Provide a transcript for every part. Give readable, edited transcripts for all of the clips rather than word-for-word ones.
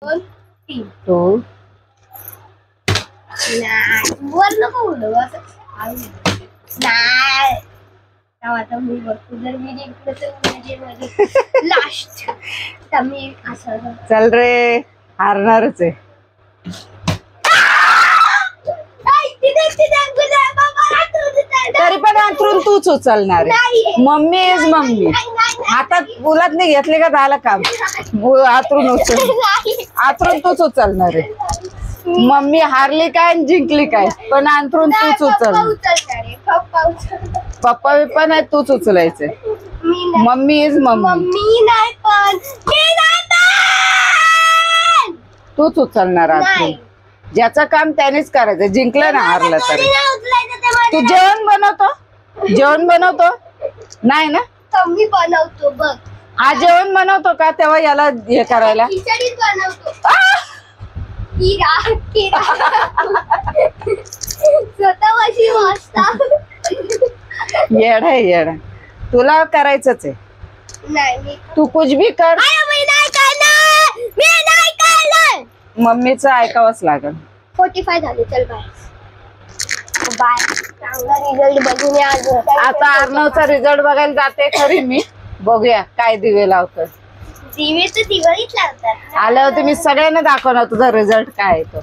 2 3 2 नाही वर नको बोलू असं नाही आता मी बघतो जर मी जिंकलो तर म्हणजे माझी लास्ट तर मी असं चल रे हारणारच आहे. तरी पण अंथरून तूच उचलणार आहे. Mummy is mummy. हातात मुलात नाही घेतले का झालं काम. आतरून उचल आतरून तूच उचलणार आहे. मम्मी हारली काय आणि जिंकली काय पण अंथरून तूच उचल. पप्पा पण आहे तूच उचलायचंय. Mummy is mummy. नाही पण तूच उचलणार आतरून. ज्याचं काम त्यानेच करायचं. जिंकलं ना हारलं तरी. तू जेवण बनवतो नाही ना. मी बनवतो बघ. हा जेवण बनवतो का तेव्हा याला हे करायला खिचडी बनवतो. स्वतःशी वाचता येडा तुला करायचंच आहे. नाही तू कुछ भी कर मी नाही करणार. मम्मीचं ऐकावंच लागल. 45 झाले. चल बाय चांगला रिझल्ट बघून या. आता अर्णवचा रिझल्ट बघायला जाते खरी मी. बघूया काय दिवे लावतो. दिवे तर दिवाळीत लावतात. आल्यावर तुम्ही सगळ्यांना दाखवणार तुझा रिझल्ट काय आहे तो.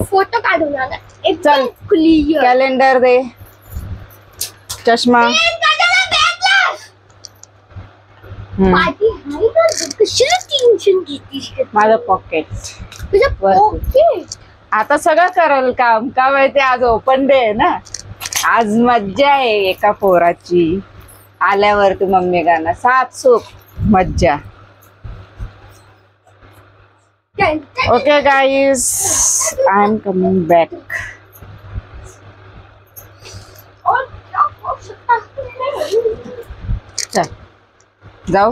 फोटो काढून आला. चल क्लिअर कॅलेंडर दे. चष्मा टेन्शन घेतीस माझं पॉकेट. तुझं पॉकेट आता सगळं करल काम का माहिती. आज ओपन डे आहे ना. आज मज्जा आहे एका पोराची. आल्यावरती मम्मी गाणं सात सूप मज्जा. Okay guys I am coming back. चल जाऊ.